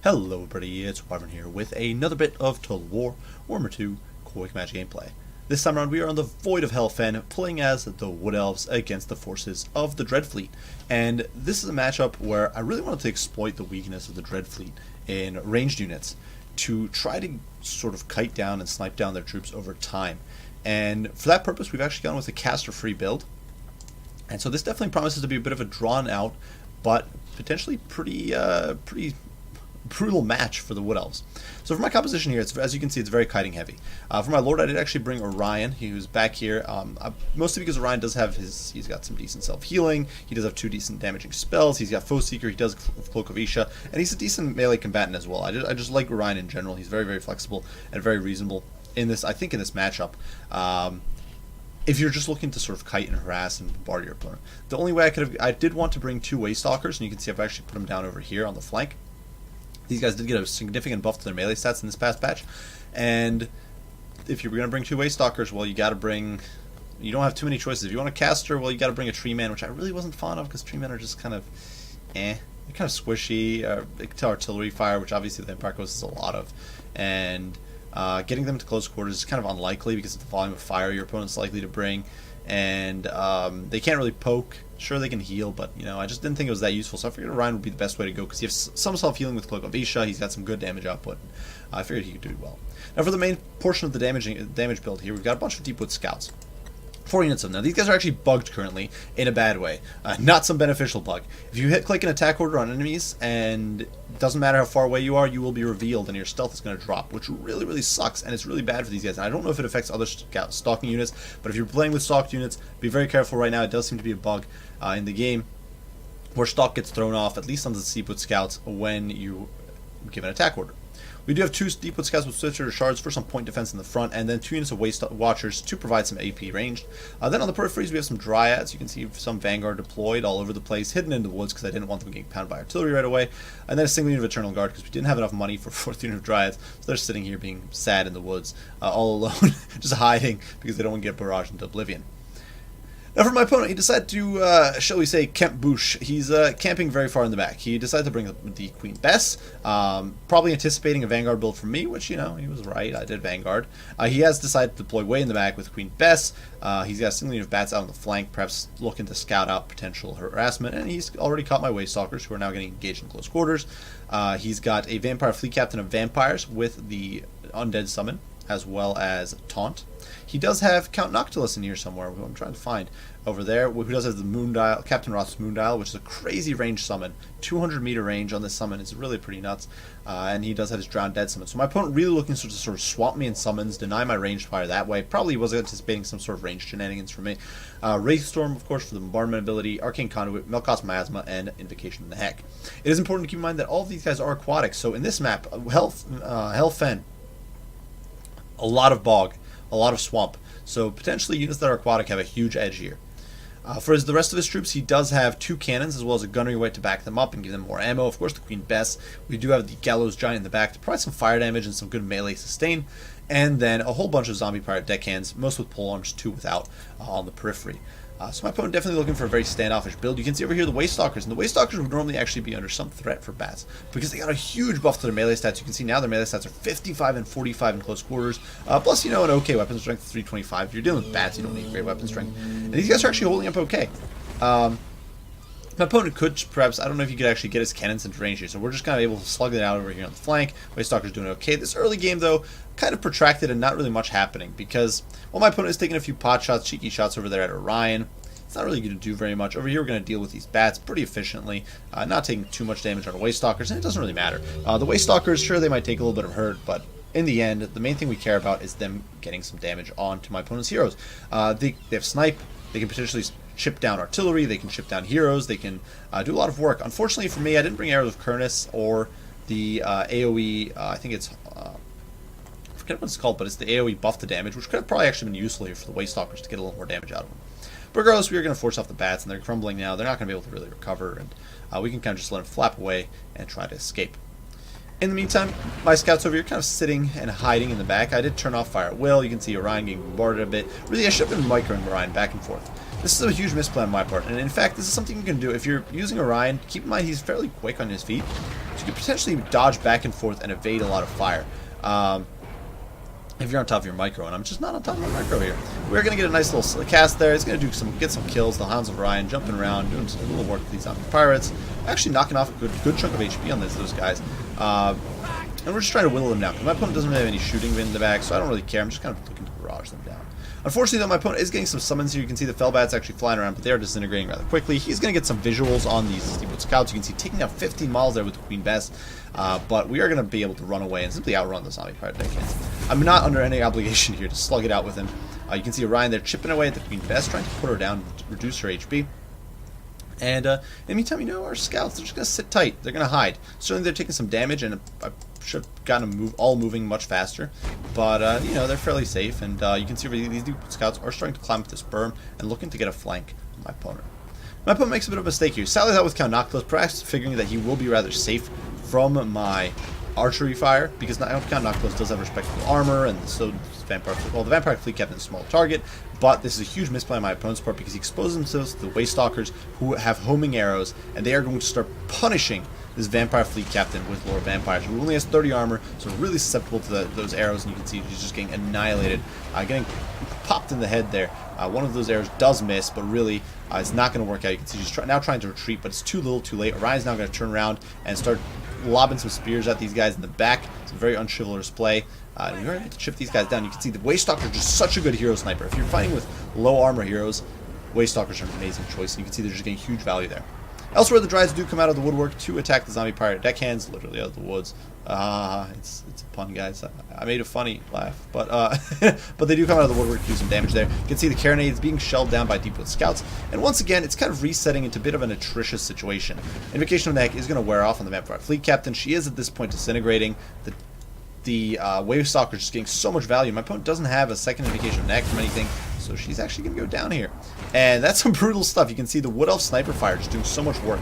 Hello everybody, it's Warhammer here with another bit of Total War, Warhammer 2, Quick Match gameplay. This time around we are on the Void of Hellfen, playing as the Wood Elves against the forces of the Dreadfleet. And this is a matchup where I really wanted to exploit the weakness of the Dreadfleet in ranged units to try to sort of kite down and snipe down their troops over time. And for that purpose we've actually gone with a caster-free build. And so this definitely promises to be a bit of a drawn out, but potentially pretty brutal match for the Wood Elves. So for my composition here, as you can see, it's very kiting heavy. For my Lord, I did actually bring Orion. He was back here, mostly because Orion does have he's got some decent self-healing, he does have 2 decent damaging spells, he's got Foe Seeker, he does Cloak of Isha, and he's a decent melee combatant as well. I just like Orion in general. He's very, very flexible and very reasonable in this, I think, in this matchup. If you're just looking to sort of kite and harass and bombard your opponent. The only way I did want to bring 2 Waystalkers, and you can see I've actually put them down over here on the flank. These guys did get a significant buff to their melee stats in this past patch, and if you're going to bring 2 Waystalkers, well, you got to bring. You don't have too many choices. If you want a caster, well, you got to bring a Tree Man, which I really wasn't fond of because Tree Men are just kind of, they're kind of squishy. They can tell artillery fire, which obviously the Empire Coast is a lot of, and getting them to close quarters is kind of unlikely because of the volume of fire your opponent's likely to bring, and they can't really poke. Sure, they can heal, but I just didn't think it was that useful, so I figured Orion would be the best way to go because he has some self-healing with Cloak of Isha. He's got some good damage output. I figured he could do well. Now for the main portion of the damage build here, we've got a bunch of Deepwood Scouts. 4 units of them. Now these guys are actually bugged currently in a bad way, not some beneficial bug. If you click an attack order on enemies, and it doesn't matter how far away you are, you will be revealed and your stealth is going to drop, which really, really sucks, and it's really bad for these guys. And I don't know if it affects other stalking units, but if you're playing with stalked units, be very careful right now. It does seem to be a bug in the game where stalk gets thrown off, at least on the Deepwood Scouts, when you give an attack order. We do have 2 Deepwood Scouts with Switcher Shards for some point defense in the front, and then 2 units of Waste Watchers to provide some AP ranged. Then on the peripheries we have some Dryads. You can see some Vanguard deployed all over the place, hidden in the woods because I didn't want them getting pounded by artillery right away. And then a single unit of Eternal Guard because we didn't have enough money for 4th unit of Dryads, so they're sitting here being sad in the woods, all alone, just hiding because they don't want to get barraged into oblivion. Now for my opponent, he decided to, shall we say, camp bouche. He's camping very far in the back. He decided to bring the Queen Bess, probably anticipating a Vanguard build from me, which, he was right. I did Vanguard. He has decided to deploy way in the back with Queen Bess. He's got a single unit of bats out on the flank, perhaps looking to scout out potential harassment, and he's already caught my Waystalkers, who are now getting engaged in close quarters. He's got a Vampire Fleet Captain of Vampires with the Undead Summon, as well as Taunt. He does have Count Noctilus in here somewhere, who I'm trying to find over there, who does have the Moon Dial, Captain Roth's Moon Dial, which is a crazy range summon. 200 meter range on this summon is really pretty nuts, and he does have his Drowned Dead summon. So my opponent really looking to sort of swamp me in summons, deny my ranged fire that way. Probably was anticipating some sort of ranged shenanigans from me. Wraithstorm, of course, for the bombardment ability, Arcane Conduit, Melkoth's Miasma, and Invocation of the Heck. It is important to keep in mind that all of these guys are aquatic, so in this map, Hellfen, a lot of bog, a lot of swamp. So potentially units that are aquatic have a huge edge here. For the rest of his troops, he does have 2 cannons as well as a gunnery weight to back them up and give them more ammo. Of course, the Queen Bess. We do have the Gallows Giant in the back to provide some fire damage and some good melee sustain. And then a whole bunch of Zombie Pirate deckhands, most with polearms, 2 without, on the periphery. So my opponent definitely looking for a very standoffish build. You can see over here the Waystalkers, and the Waystalkers would normally actually be under some threat for bats because they got a huge buff to their melee stats. You can see now their melee stats are 55 and 45 in close quarters, plus an okay weapon strength of 325. If you're dealing with bats, you don't need great weapon strength, and these guys are actually holding up okay. My opponent could perhaps, I don't know if he could actually get his cannons into range here, so we're just kind of able to slug it out over here on the flank. Waystalker's doing okay. This early game, though, kind of protracted and not really much happening because, well, my opponent is taking a few pot shots, cheeky shots over there at Orion. It's not really going to do very much. Over here, we're going to deal with these bats pretty efficiently, not taking too much damage on Waystalkers, and it doesn't really matter. The Waystalkers, sure, they might take a little bit of hurt, but in the end, the main thing we care about is them getting some damage onto my opponent's heroes. They have Snipe. They can potentially chip down artillery, they can chip down heroes, they can do a lot of work. Unfortunately for me, I didn't bring Arrows of Kurnus or the AoE, I think it's, I forget what it's called, but it's the AoE buff to damage, which could have probably actually been useful here for the Waystalkers to get a little more damage out of them. But regardless, we are going to force off the bats, and they're crumbling now. They're not going to be able to really recover, and we can kind of just let them flap away and try to escape. In the meantime, my scouts over here kind of sitting and hiding in the back. I did turn off fire at will. You can see Orion getting bombarded a bit. Really, I should have been microing Orion back and forth. This is a huge misplay on my part, and in fact, this is something you can do if you're using Orion. Keep in mind he's fairly quick on his feet, so you can potentially dodge back and forth and evade a lot of fire. If you're on top of your micro, and I'm just not on top of my micro here. We're going to get a nice little cast there. It's going to do get some kills. The Hounds of Orion jumping around, doing a little work with these zombie pirates. Actually knocking off a good chunk of HP on those guys. And we're just trying to whittle them down. My opponent doesn't really have any shooting in the back, so I don't really care. I'm just kind of looking to barrage them down. Unfortunately, though, my opponent is getting some summons here. You can see the Fellbats actually flying around, but they are disintegrating rather quickly. He's going to get some visuals on these Steamboat Scouts. You can see taking out 15 miles there with the Queen Bess. But we are going to be able to run away and simply outrun the zombie pirate deckhands. I'm not under any obligation here to slug it out with him. You can see Orion there chipping away at the Queen Bess, trying to put her down, reduce her HP. And in the meantime, our scouts, they're just going to sit tight. They're going to hide. Certainly they're taking some damage, and I should have gotten them all moving much faster. But, they're fairly safe. And you can see these scouts are starting to climb up this berm and looking to get a flank on my opponent. My opponent makes a bit of a mistake here. Sallies out with Count Noctilus, perhaps figuring that he will be rather safe from my archery fire, because Count Noctilus does have respectable armor, and so does Vampire Fleet. Well, the Vampire Fleet Captain is a small target, but this is a huge misplay on my opponent's part because he exposes themselves to the Waystalkers who have homing arrows, and they are going to start punishing this Vampire Fleet Captain with Lord Vampires, who only has 30 armor, so really susceptible to those arrows, and you can see he's just getting annihilated, getting popped in the head there. One of those arrows does miss, but really it's not going to work out. You can see he's now trying to retreat, but it's too little too late. Orion's now going to turn around and start lobbing some spears at these guys in the back. It's a very unchivalrous play. And we're able to chip these guys down. You can see the Waystalker is just such a good hero sniper. If you're fighting with low armor heroes, Waystalkers are an amazing choice. And you can see they're just getting huge value there. Elsewhere, the Dryads do come out of the woodwork to attack the zombie pirate deckhands, literally out of the woods. It's a pun, guys. I made a funny laugh, but but they do come out of the woodwork to do some damage there. You can see the Carronades being shelled down by Deepwood Scouts, and once again, it's kind of resetting into a bit of an atrocious situation. Invocation of Neck is going to wear off on the Vampire Fleet Captain. She is at this point disintegrating. The Wavestalker is just getting so much value. My opponent doesn't have a second Invocation of Neck from anything, so she's actually going to go down here. And that's some brutal stuff. You can see the Wood Elf Sniper Fire just doing so much work.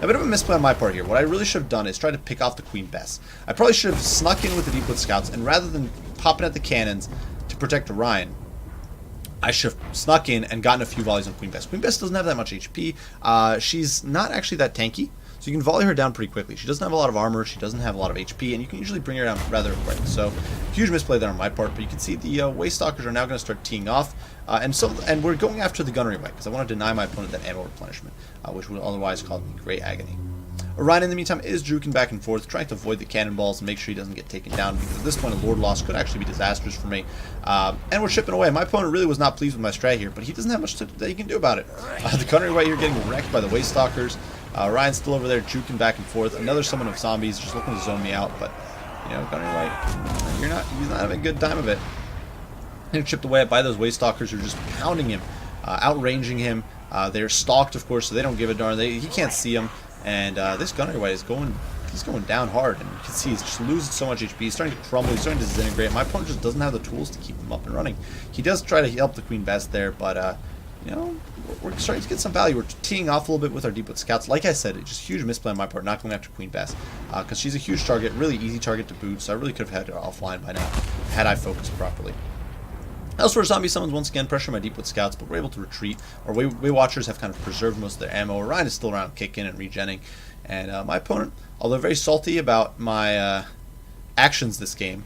A bit of a misplay on my part here. What I really should have done is try to pick off the Queen Bess. I probably should have snuck in with the Deepwood Scouts, and rather than popping at the cannons to protect Orion, I should have snuck in and gotten a few volleys on Queen Bess. Queen Bess doesn't have that much HP. She's not actually that tanky, so you can volley her down pretty quickly. She doesn't have a lot of armor, she doesn't have a lot of HP, and you can usually bring her down rather quick. So, huge misplay there on my part, but you can see the Waystalkers are now going to start teeing off. And we're going after the gunnery right, because I want to deny my opponent that ammo replenishment, which would otherwise cause me great agony. Orion, in the meantime, is juking back and forth, trying to avoid the cannonballs and make sure he doesn't get taken down, because at this point a Lord loss could actually be disastrous for me. And we're chipping away. My opponent really was not pleased with my strat here, but he doesn't have much that he can do about it. The gunnery right here getting wrecked by the Waystalkers. Ryan's still over there juking back and forth. Another summon of zombies just looking to zone me out, but, gunnery right, he's not having a good time of it. Getting chipped away by those Waystalkers who are just pounding him, outranging him. They're stalked, of course, so they don't give a darn. He can't see them. And this gunnery white is going down hard, and you can see he's just losing so much HP. He's starting to crumble, he's starting to disintegrate. My opponent just doesn't have the tools to keep him up and running. He does try to help the Queen Bess there, but we're starting to get some value. We're teeing off a little bit with our Deepwood Scouts. Like I said, it's just huge misplay on my part, not going after Queen Bess, because she's a huge target, really easy target to boot, so I really could have had her offline by now, had I focused properly. Elsewhere, zombie summons once again pressure my Deepwood Scouts, but we're able to retreat. Our Waywatchers have kind of preserved most of their ammo. Orion is still around kicking and regenning. And my opponent, although very salty about my actions this game,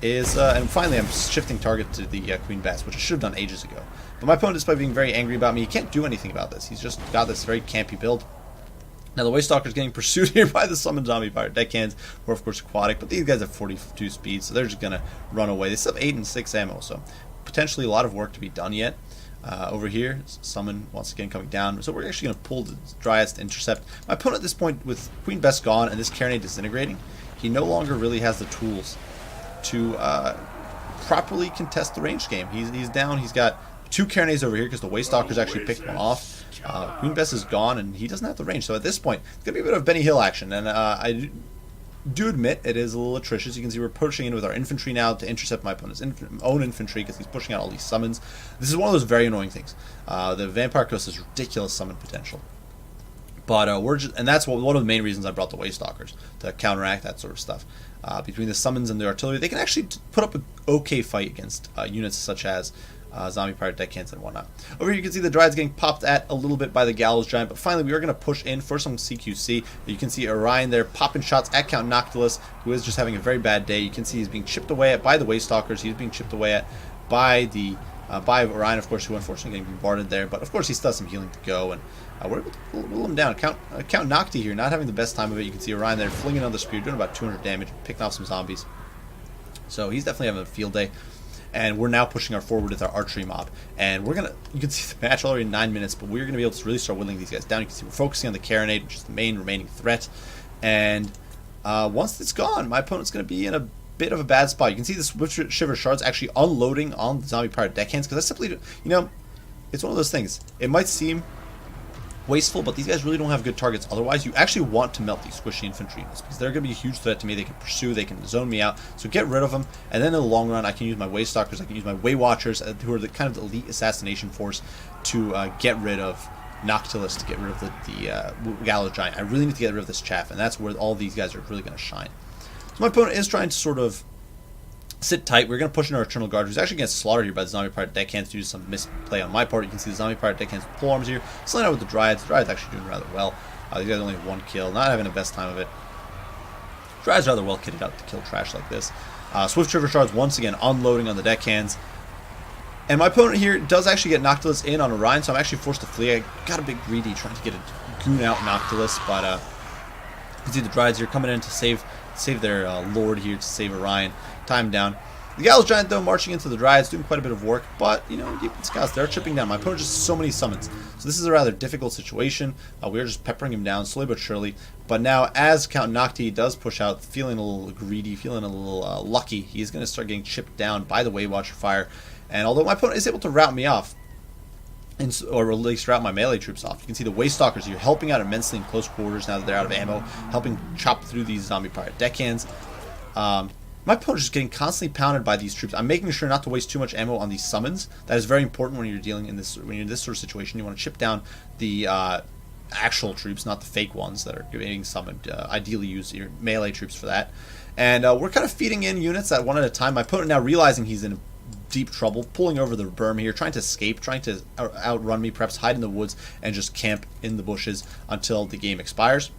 is, and finally I'm shifting target to the Queen Bess, which I should have done ages ago. But my opponent, despite being very angry about me, he can't do anything about this. He's just got this very campy build. Now the Waystalker is getting pursued here by the summoned zombie pirate deckhands, who are of course aquatic, but these guys have 42 speed, so they're just going to run away. They still have 8 and 6 ammo, so potentially a lot of work to be done yet. Over here, summon once again coming down, so we're actually going to pull the Dryads to intercept. My opponent at this point, with Queen Bess gone and this Carronade disintegrating, he no longer really has the tools to properly contest the range game. He's down, he's got 2 Carronades over here because the Waystalkers actually picked one off. Queen Bess is gone and he doesn't have the range, so at this point it's going to be a bit of Benny Hill action, and I do admit it is a little atrocious. You can see we're pushing in with our infantry now to intercept my opponent's own infantry because he's pushing out all these summons. This is one of those very annoying things. The Vampire Coast has ridiculous summon potential, but and that's one of the main reasons I brought the Waystalkers, to counteract that sort of stuff. Between the summons and the artillery, they can actually put up an okay fight against units such as zombie pirate deckhands and whatnot. Over here you can see the Dryad's getting popped at a little bit by the Gallows Giant, but finally we are going to push in for some CQC. You can see Orion there popping shots at Count Noctilus, who is just having a very bad day. You can see he's being chipped away at by the Waystalkers. He's being chipped away at by the by Orion, of course, who unfortunately getting bombarded there, but of course he still has some healing to go, and we're able to whittle him down. Count Nocti here, not having the best time of it. You can see Orion there flinging another spear, doing about 200 damage, picking off some zombies. So he's definitely having a field day. And we're now pushing our forward with our archery mob. And we're going to, you can see the match already in 9 minutes, but we're going to be able to really start whittling these guys down. You can see we're focusing on the Carronade, which is the main remaining threat. And once it's gone, my opponent's going to be in a bit of a bad spot. You can see the Swift Shiver Shards actually unloading on the zombie pirate deckhands, because that's simply, you know, it's one of those things. It might seem wasteful, but these guys really don't have good targets. Otherwise, you actually want to melt these squishy infantry units, because they're going to be a huge threat to me. They can pursue, they can zone me out, so get rid of them. And then in the long run, I can use my Waystalkers, I can use my Waywatchers, who are the kind of the elite assassination force, to get rid of Noctilus, to get rid of the Gallows Giant. I really need to get rid of this chaff, and that's where all these guys are really going to shine. So my opponent is trying to sort of sit tight. We're going to push in our Eternal Guard, who's actually getting slaughtered here by the Zombie Pirate deckhands due to some misplay on my part. You can see the Zombie Pirate deckhands with pole arms here, slaying out with the Dryads. The Dryads actually doing rather well. These guys only have 1 kill, not having the best time of it. Dryads rather well kitted out to kill trash like this. Swift Shiver Shards once again unloading on the deckhands. And my opponent here does actually get Noctilus in on Orion, so I'm actually forced to flee. I got a bit greedy trying to get a goon out Noctilus, but you can see the Dryads here coming in to save their lord here, to save Orion, tie him down. The Gallows Giant, though, marching into the Dryads, doing quite a bit of work, but, you know, deep in scouts, they're chipping down. My opponent just so many summons, so this is a rather difficult situation. We are just peppering him down slowly but surely. But now, as Count Nocti does push out, feeling a little greedy, feeling a little lucky, he's going to start getting chipped down by the Waywatcher fire. And although my opponent is able to rout me off, or at least route my melee troops off, you can see the Waystalkers here helping out immensely in close quarters now that they're out of ammo, helping chop through these zombie pirate deckhands. My opponent is just getting constantly pounded by these troops. I'm making sure not to waste too much ammo on these summons. That is very important when you're dealing in this, when you're in this sort of situation. You want to chip down the actual troops, not the fake ones that are getting summoned. Ideally, use your melee troops for that. And we're kind of feeding in units at one at a time. My opponent now realizing he's in deep trouble, pulling over the berm here, trying to escape, trying to outrun me, perhaps hide in the woods and just camp in the bushes until the game expires.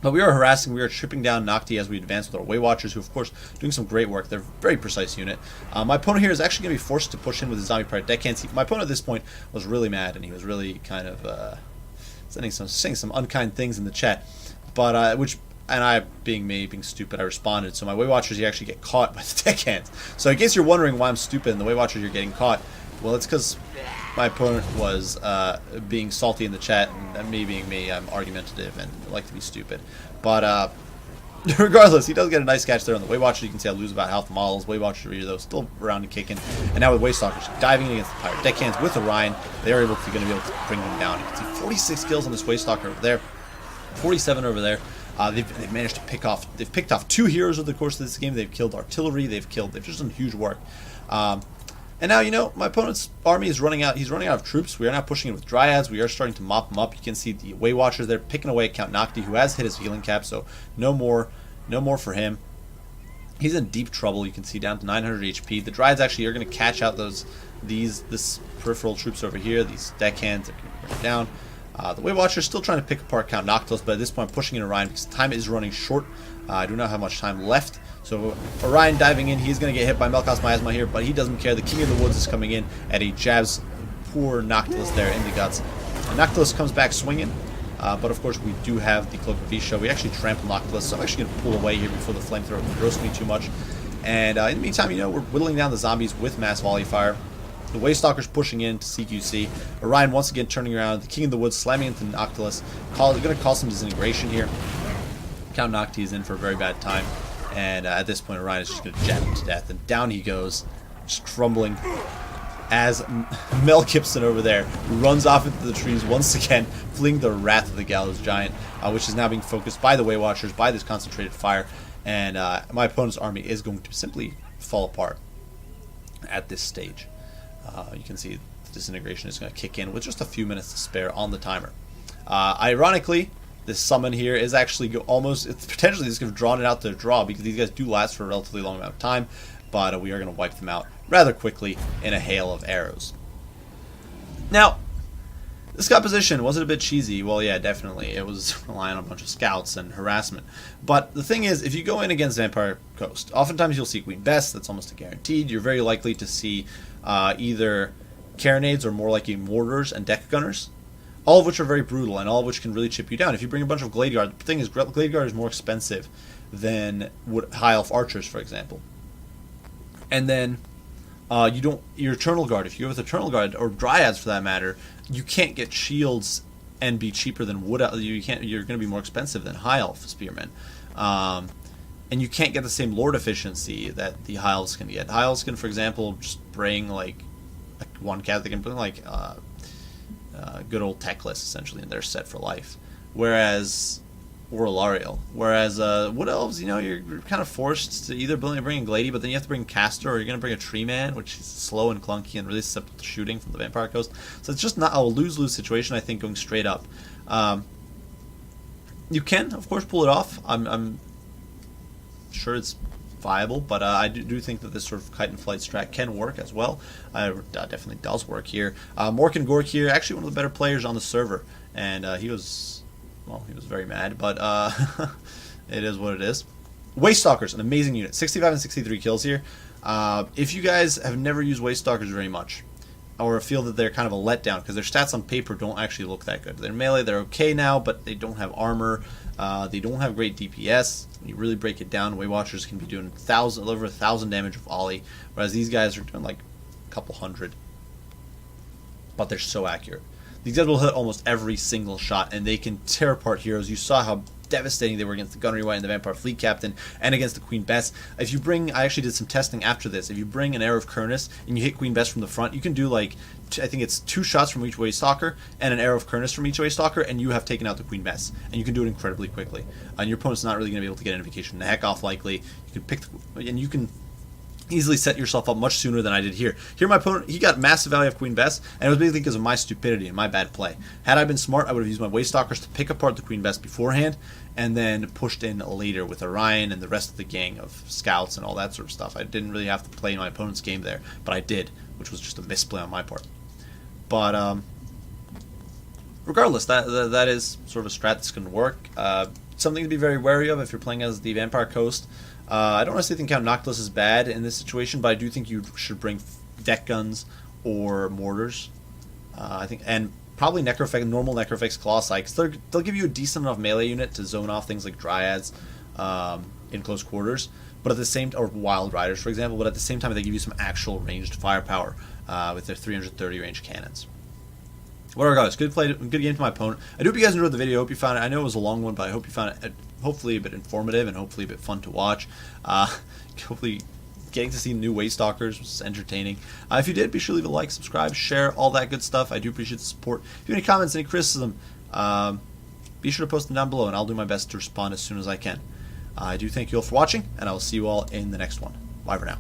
But we are harassing, we are chipping down Nocti as we advance with our Waywatchers, who of course doing some great work. They're a very precise unit. My opponent here is actually going to be forced to push in with the Zombie Pirate deckhands. My opponent at this point was really mad, and he was really kind of saying some unkind things in the chat, but and I, being stupid, I responded. So my Waywatchers here actually get caught by the deckhands. So in case you're wondering why I'm stupid and the Waywatchers are getting caught, well, it's because my opponent was being salty in the chat, and me being me, I'm argumentative and like to be stupid. But regardless, he does get a nice catch there on the Waywatcher. You can see I lose about half the models. Waywatcher here, though, still around and kicking. And now with Waystalkers diving against the Pirate deckhands with Orion, they are going to be able to bring them down. You can see 46 kills on this Waystalker over there, 47 over there. They've managed to pick off 2 heroes over the course of this game. They've killed artillery. They've just done huge work. And now, you know, my opponent's army is running out. He's running out of troops. We are now pushing it with Dryads. We are starting to mop them up. You can see the Waywatchers there picking away at Count Nocti, who has hit his healing cap, so no more for him. He's in deep trouble. You can see down to 900 HP. The Dryads actually are going to catch out this peripheral troops over here. These deckhands are going to bring it down. The Waywatcher is still trying to pick apart Count Noctilus, but at this point I'm pushing in Orion because time is running short. I do not have much time left. So Orion diving in, he's going to get hit by Melkos Miasma here, but he doesn't care. The King of the Woods is coming in, and he jabs poor Noctilus there in the guts. And Noctilus comes back swinging, but of course we do have the Cloak of Visha. We actually trample Noctilus, so I'm actually going to pull away here before the flamethrower can roast me too much. And in the meantime, you know, we're whittling down the zombies with mass volley fire. The Waystalkers pushing in to CQC. Orion once again turning around. The King of the Woods slamming into Noctilus. Going to cause some disintegration here. Count Nocti is in for a very bad time. And at this point, Orion is just going to jab him to death. And down he goes, just crumbling. As Mel Gibson over there runs off into the trees once again, fleeing the wrath of the Gallows Giant, which is now being focused by the Waywatchers, by this concentrated fire. And my opponent's army is going to simply fall apart at this stage. You can see the disintegration is going to kick in with just a few minutes to spare on the timer. Ironically, this summon here is actually potentially this could have drawn it out to a draw because these guys do last for a relatively long amount of time. but we are going to wipe them out rather quickly in a hail of arrows. Now, this composition, was it a bit cheesy? Well, yeah, definitely. It was relying on a bunch of scouts and harassment. But the thing is, if you go in against Vampire Coast, oftentimes you'll see Queen Bess. That's almost a guaranteed. You're very likely to see either carronades or more likely mortars and deck gunners, all of which are very brutal and all of which can really chip you down. If you bring a bunch of Glade Guard, the thing is, Glade Guard is more expensive than High Elf Archers, for example. And then your Eternal Guard, if you go with Eternal Guard, or Dryads for that matter, you can't get shields and be cheaper than Wood Elf. You're going to be more expensive than High Elf Spearmen. And you can't get the same Lord efficiency that the High Elves can get. High Elves can, for example, just bring like one cat, they can bring like good old Teclis essentially, and they're set for life. Whereas Wood Elves, you know, you're kind of forced to either bring a Glady, but then you have to bring Caster, or you're going to bring a Tree Man, which is slow and clunky and really susceptible to shooting from the Vampire Coast. So it's just not a lose-lose situation, I think, going straight up. You can, of course, pull it off. I'm sure it's viable, but I do think that this sort of kite and flight strat can work as well. It definitely does work here. Morkan Gork here, actually one of the better players on the server, and he was very mad, but it is what it is. Waste Stalkers, an amazing unit. 65 and 63 kills here. If you guys have never used Waste Stalkers very much, or feel that they're kind of a letdown, because their stats on paper don't actually look that good. They're melee, they're okay now, but they don't have armor. They don't have great DPS. When you really break it down, Way Watchers can be doing over 1,000 damage of volley, whereas these guys are doing like a couple hundred. But they're so accurate. These guys will hit almost every single shot, and they can tear apart heroes. You saw how devastating they were against the Gunnery White and the Vampire Fleet Captain, and against the Queen Bess. If you bring, I actually did some testing after this, if you bring an Arrow of Kurnus and you hit Queen Bess from the front, you can do like, I think it's 2 shots from each Waste Stalker and an Arrow of Kurnus from each Waste Stalker, and you have taken out the Queen Bess. And you can do it incredibly quickly. And your opponent's not really going to be able to get an invocation the heck off likely. You can pick, and you can easily set yourself up much sooner than I did here. Here my opponent, he got massive value of Queen Bess, and it was basically because of my stupidity and my bad play. Had I been smart, I would have used my Waste Stalkers to pick apart the Queen Bess beforehand, and then pushed in later with Orion and the rest of the gang of scouts and all that sort of stuff. I didn't really have to play my opponent's game there, but I did, which was just a misplay on my part. But regardless, that is sort of a strat that's going to work. Something to be very wary of if you're playing as the Vampire Coast. I don't necessarily think Count Noctilus is bad in this situation, but I do think you should bring deck guns or mortars. I think, and probably normal Necrophix Colossi, because they'll give you a decent enough melee unit to zone off things like Dryads in close quarters, but at the same or Wild Riders, for example. But at the same time, they give you some actual ranged firepower with their 330 range cannons. Whatever, guys. Good game to my opponent. I do hope you guys enjoyed the video. I hope you found it. I know it was a long one, but I hope you found it hopefully a bit informative and hopefully a bit fun to watch. Hopefully getting to see new Waste Stalkers was entertaining. If you did, be sure to leave a like, subscribe, share, all that good stuff. I do appreciate the support. If you have any comments, any criticism, be sure to post them down below, and I'll do my best to respond as soon as I can. I do thank you all for watching, and I will see you all in the next one. Bye for now.